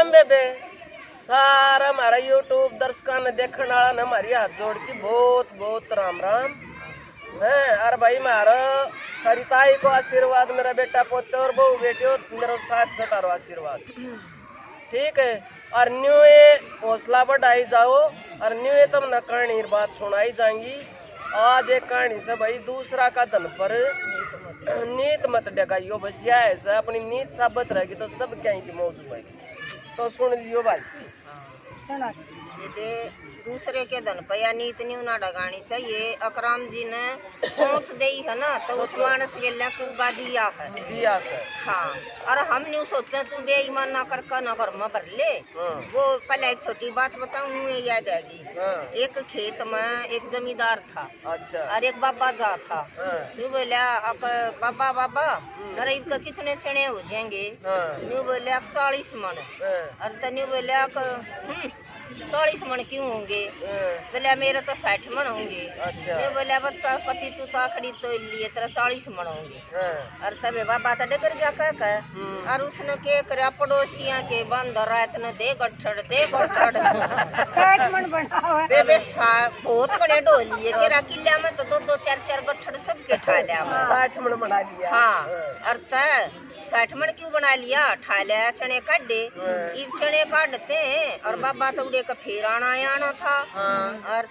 राम बेबे। सारा हमारा यूट्यूब दर्शकों ने देखने वाला ने हमारी हाथ जोड़ की बहुत बहुत राम राम है। अरे भाई मारो हरिताई को आशीर्वाद, मेरा बेटा पोते और बहू बेटी हो, मेरा साथ सतारो आशीर्वाद, ठीक है। और न्यू ये हौसला बढ़ाई जाओ और न्यू ये तुम न कहानी बात सुनाई जाएंगी। आज एक कहानी से भाई दूसरा का धन पर नीत मत डगाइयो, बस यह ऐसा अपनी नीत साबित रहेगी तो सब क्या की मौजूद है। तो सुन लियो भाई, दूसरे के धन पर या नीत न्यू ना डगानी चाहिए। अकराम जी ने सोच दी है ना तो उस मानस के लिए चुका दिया है हाँ। और हम न्यू सोचा तू बेईमान ना कर ना घर में भर ले। वो पहले एक छोटी बात बताऊं, मुझे याद आएगी। एक खेत में एक जमींदार था, अच्छा, और एक बाबा जा था। न्यू बोला अब बाबा बाबा गरीब का कितने चने हो जाएंगे? न्यू बोला 40 मन। और तो न्यू बोला 40 मन क्यों होंगे? बोले मेरे तो 60 मन होंगे। अच्छा। बोले बच्चा पति तू तो आखिरी तो लिए तेरा 40 मन होंगे। और तबे बाबा तो डगर जा कह और उसने के करे पड़ोसियां के बंद रात ने दे गठड़ 60 मन बना बेबे बहुत बड़े ढोलिए केरा किला में तो 2-2 4-4 गठड़ सब के ठा लिया 60 मन बना लिया। हाँ और 60 मन क्यों बना लिया? ठाले चने काट दे। इब चने काटते हैं और बाबा तो उड़े का फिर आना था। और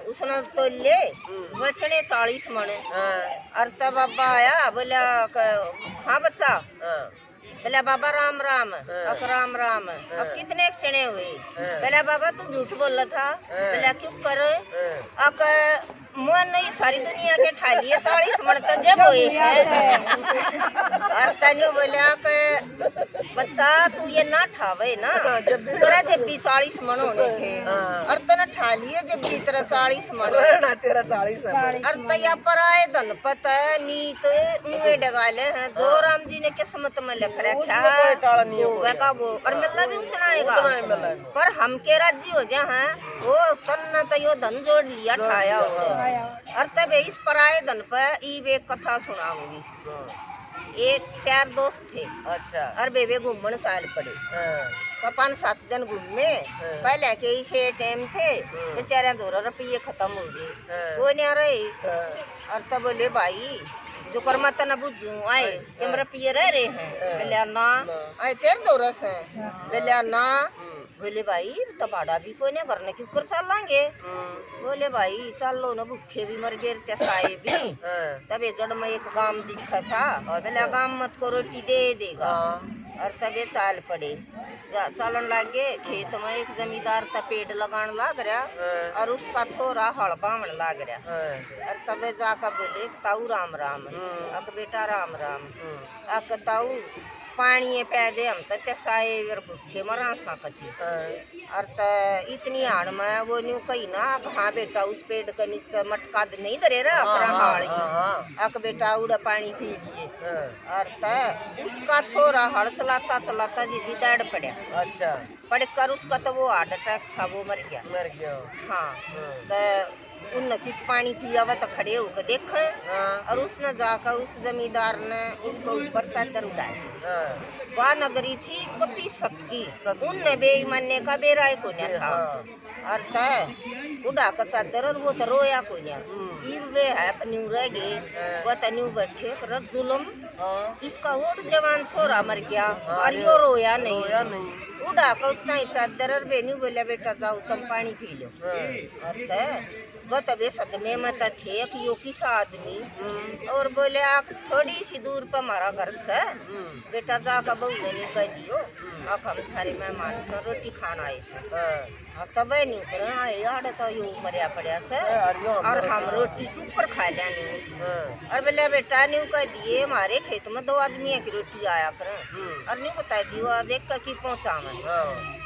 उसने तो ले वो चने 40 मन। और बाबा आया बोला हाँ बच्चा। बोला बाबा राम राम। राम राम। अब कितने चने हुए? बोला बाबा तू झूठ बोल रहा था। बोला क्यों कर? अब मन नहीं सारी दुनिया के ठा लिए 40 मन तो जब हुए हैं। और तनु बोला बच्चा तू ये ना ठावे ना तेरा जब भी 40 मन होने थे। और तने ठा लिए जब भी तेरा 40 मन तेरा 40 और तैया पर आए धन पता नीत उंगे डगाले हैं जो राम जी ने किस्मत में लिख रखा है वो और मिलना भी उतना आएगा। पर हम के राज्य हो जा हैं वो तन तो यो धन जोड़ लिया ठाया और तब इस पराए धन पर ईब एक कथा सुनाऊंगी। एक 4 दोस्त थे। अच्छा। और बेबे घूमने चाल पड़े। तो 5-7 दिन घूमे। पहले के इसे टाइम थे बेचारे 2 रुपये खत्म हो गए वो नहीं आ रहे। और तब बोले भाई जो कर्मा तना बुझू आए कैमरा पिए रह रहे हैं। बोले ना आए 13 रस है। बोले ना। बोले भाई तो भाड़ा भी कोई नहीं करने क्यों कर चलेंगे? बोले भाई चलो ना भूखे भी मर गए साए भी। तबे जड़ में एक गांव दिखा था। बोले गांव मत को रोटी दे देगा। और तबे चाल पड़े चलन लागे। खेत में एक जमींदार था पेड़ लगान लाग रहा और उसका छोरा हड़ बावन लाग रहा। और तबे जाकर बोले ताऊ राम राम। अक बेटा राम राम। अक ताऊ पानी पै दे हम तो साए भूखे मरा सकती। और इतनी हाड़ में वो न्यू कही ना हाँ बेटा उस पेड़ के नीचे मटका नहीं धरे रहा अक बेटा उड़ा पानी पी लिए। और उसका छोरा हड़ चलाता चलाता जी दौड़ पड़ा। अच्छा। पड़कर उसका तो वो हार्ट अटैक था वो मर गया। हाँ तो उनकी पानी पिया हुआ तो खड़े होकर देखे। और उसने जाकर उस जमींदार ने उसको ऊपर चादर उठाई। वह नगरी थी 31 की। उनने बेईमानने का बेरा को था। और उड़ा का चादर और वो तो रोया को वे है न्यू रह गए। वह तन्यू बैठे पर जुलम इसका और जवान छोरा मर गया और यो रोया नहीं। उड़ा का उसने चादर और बेनू बोला बेटा जाओ तुम पानी पी लो। और वो तबे सदमे में थे कि यो किस आदमी। और बोले आप थोड़ी सी दूर पर हमारा घर से बेटा जाकर बहू ने कह दियो आप हम थारे मेहमान से रोटी खाना आए से। तब नहीं कर आए तो यू मरिया पड़ा से और हम रोटी के ऊपर खा लिया नहीं। और बोले बेटा न्यू कह दिए हमारे खेत में 2 आदमी की रोटी आया कर। और न्यू बता दियो आज एक की पहुँचा मैं।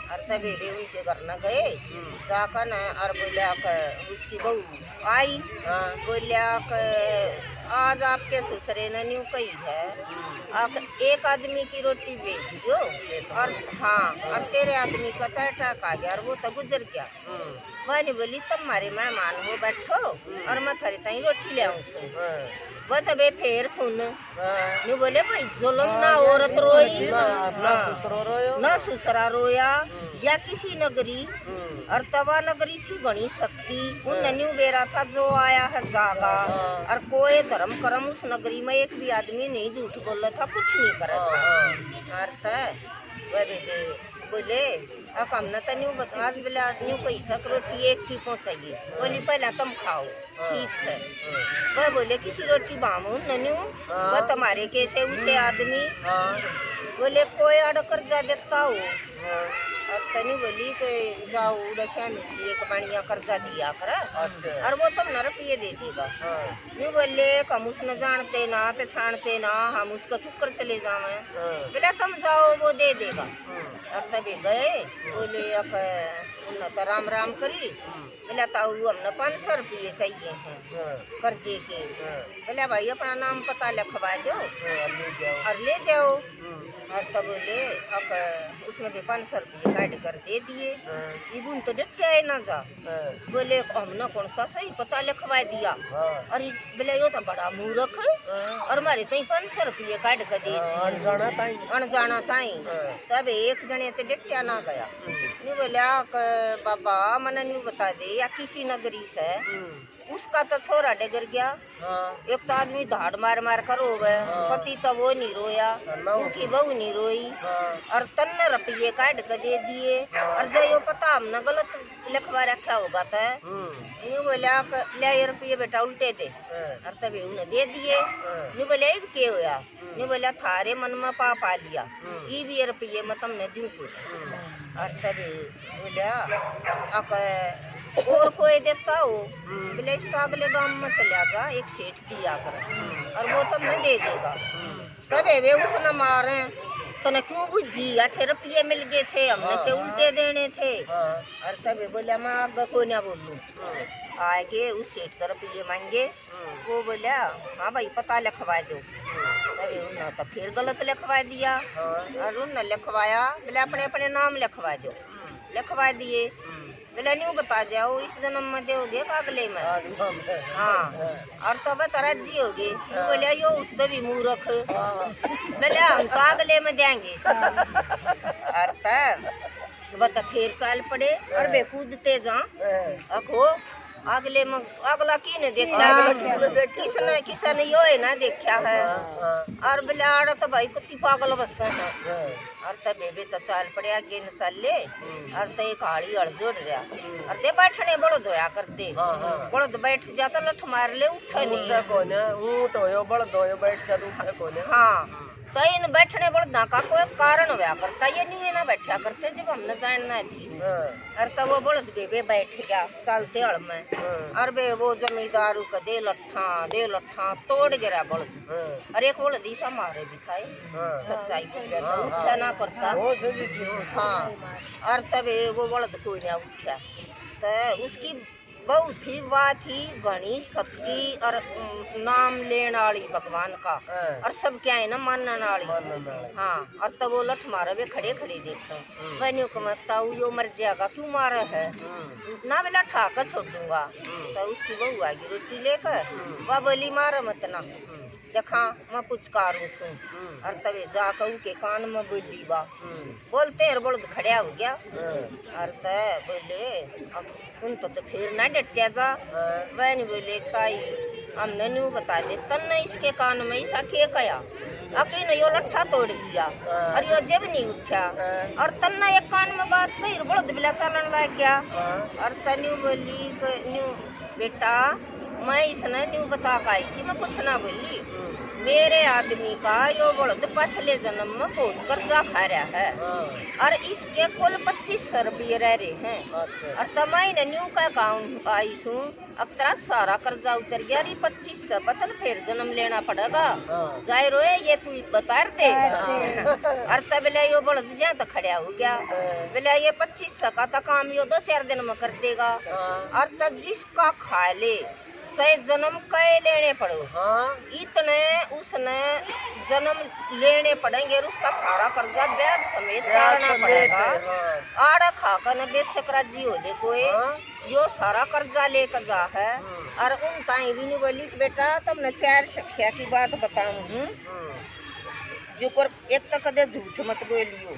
और तबे उनके घर न गए जाकर न और बोलिया उसकी बहू आई। बोलिया आज आपके ससुरे ने न्यू कही है एक आदमी की रोटी बेच दियो और हाँ और तेरे आदमी का अटैक आ गया और वो तो गुजर गया। वाली बोली तब मारे मेहमान हो बैठो और मैं थारी ताई रोटी ले आऊं सुन। वो तबे फिर सुन नु बोले भाई जुल्म ना औरत रोई ना ससुरा रोया या किसी नगरी और तवा नगरी थी बनी सकती उन न्यू बेरा था जो आया है जागा और कोई धर्म कर्म उस नगरी में एक भी आदमी नहीं झूठ बोल रहा था कुछ नहीं कर रहा था। बोले अब हमने तो न्यू आज बोले न्यू पैसा रोटी एक की पहुँचाइए बोली पहले तुम खाओ ठीक है। वह बोले किसी रोटी बामू नन्यू वह तुम्हारे कैसे उसे आदमी बोले कोई अड़कर जा देता हो और तनी बोली कि जाओ दशा एक बढ़िया कर्जा दिया कर और वो तुम न रुपये दे देगा। यूँ बोले हम उसने जानते ना पहचानते ना हम उसको टुक्कर चले जावे बोले तुम जाओ वो दे देगा। और तभी गए बोले अब उन्हें तो राम राम करी बोला ताऊ हमने 500 रुपये चाहिए हैं कर्जे के। बोले भाई अपना नाम पता लिखवा दो और ले जाओ। और तब बोले अब उसने भी 500 रुपये काट कर दे दिए। इबुन तो डट आए ना जा बोले हमने कौन सा सही पता लिखवा दिया और बोले यो तो बड़ा मूर्ख और मारे तो 500 रुपये काट कर दे दिए अनजाना ताई। तब एक जने तो डटिया ना गया न्यू बोला बाबा मने न्यू बता दे या किसी नगरी से उसका तो छोरा डगर गया। एक तो आदमी धाड़ मार मार कर रोवे पति तो वो नहीं रोया उनकी बहू नहीं रोई और 3 रुपये काट कर दे दिए और जो यो पता हमने गलत लिखवा रखा होगा तो यूँ बोला ले रुपये बेटा उल्टे दे और तभी उन्हें दे दिए। यूँ बोले के होया यूँ बोला थारे मन में पाप आ लिया ये भी रुपये मैं तुमने दूँ और तभी बोला अब और कोई देता हो बोले इस अगले गांव में चला जा एक सेठ दिया कर और वो तुमने दे देगा। तबे वे उसने मारे तने क्यों बुझी 8 रुपये मिल गए थे हमने के उल्टे देने थे। और तबे बोला मैं आगे को ना बोलूं आगे उस सेठ रुपये मांगे वो बोला हाँ भाई पता लिखवा दो। अरे उन्होंने तो फिर गलत लिखवा दिया और उन्होंने लिखवाया बोले अपने अपने नाम लिखवा दो लिखवा दिए। बोले न्यू बता जाओ इस जन्म में दोगे अगले में हाँ और तो राजी होगे। बोले यो उसको भी मूर्ख बोले हम तो अगले में देंगे और तो फिर चाल पड़े और बे कूदते जा अखो अगले में अगला की ने देखा किसने यो है ना देखा है और बोले आड़ तो भाई कुत्ती पागल बस है और तब बेबे तो चाल पड़े आगे न चल ले और तो एक हाड़ी हड़ जोड़ रहा और ते बैठने बड़द होया करते बड़द बैठ जाता लठ मार ले उठे नहीं ऊँट होयो बड़द होयो बैठ कर उठे कोने। हाँ तो इन बैठने बड़दा का कोई कारण होया करता ये नहीं ना बैठा करते जब हमने जानना थी और तब वो बड़द बेबे बैठ गया चलते हड़ में और बे वो जमींदारू का दे लट्ठा तोड़ गिरा बड़द और एक बड़द ईसा मारे दिखाए सच्चाई को कहता उठा ना करता। हाँ और तबे वो बड़द कोई ना उठा तो उसकी बहुत ही बात ही घनी सतगी और नाम लेने वाली भगवान का और सब क्या है ना मानने वाली। हाँ और तब वो लठ मारे वे खड़े खड़े देखे बहनियों को मत यो मर जाएगा क्यों मारा है ना बेला ठाकर छोड़ दूंगा। तो उसकी बहू आगी रोटी लेकर वह बोली मारा मत ना देखा मैं पुचकारू सुन और तबे जाकर के कान में बोली बा बोलते हैं बड़द खड़ा हो गया और तब बोले उन तो फिर ना डटिया जा वह नहीं बोले ताई हमने न्यू बता दे तन्ने इसके कान में ऐसा के कया अके ने यो लट्ठा तोड़ दिया और यो जब नहीं उठा और तन्ना एक कान में बात कही बड़द बिला चलन लग गया और तन्यू बोली न्यू बेटा मैं इसने न्यू बता पाई थी मैं कुछ ना बोली मेरे आदमी का यो बड़द पिछले जन्म में बहुत कर्जा खा रहा है और इसके कुल 2500 रुपये रह रहे हैं और तमाई न्यू का अकाउंट आई सू अब तेरा सारा कर्जा उतर गया 2500 पतन फिर जन्म लेना पड़ेगा जाए रोए ये तू बता दे और तब ले यो बड़द जा तो खड़ा हो गया बोले ये 2500 का तो काम यो 2-4 दिन में कर देगा और तब जिसका खा ले सही जन्म कई लेने पड़ो। हाँ इतने उसने जन्म लेने पड़ेंगे और उसका सारा कर्जा ब्याज समेत करना पड़ेगा। आड़ा खाकर न बेशक राज्य हो ले कोई यो सारा कर्जा लेकर जा है। और उन ताई भी नहीं बोली कि बेटा तुमने 4 शिक्षा की बात बताऊं जो कर एक तो कदे झूठ मत बोलियो,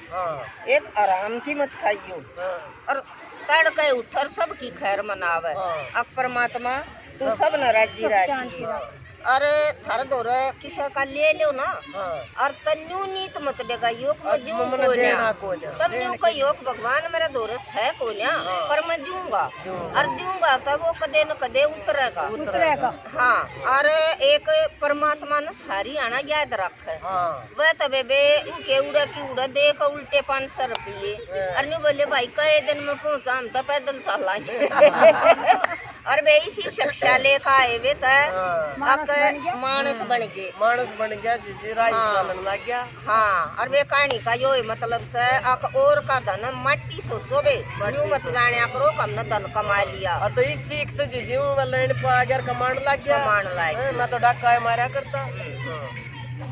एक आराम की मत खाइयो और तड़के उठर सबकी खैर मनावे। अब परमात्मा तू सब न राजी राजी अरे थर दो किसी का ले लो ना और तन्यू नीत मत देगा योग में दूं को तब न्यू का योग भगवान मेरा दोरे है को पर मैं दूंगा और दूंगा तब वो कदे न कदे उतरेगा। हाँ और एक परमात्मा ने सारी आना याद रखे वह तबे बे उके उड़ा की उड़ा देख उल्टे 500 रुपये और न्यू बोले भाई कई दिन में पहुंचा हम तो पैदल चलाएंगे और वे इसी शिक्षा लेकर आए वे मानस बन गया जिसे राज चलन लग गया। हाँ और वे कहानी का यो मतलब से आप और का धन मट्टी सोचो बे यूं मत जाने करो हमने धन कमा लिया और तो इस सीख तो जीव लाइन पर आ गया कमांड लग गया मैं तो डाका मारा करता।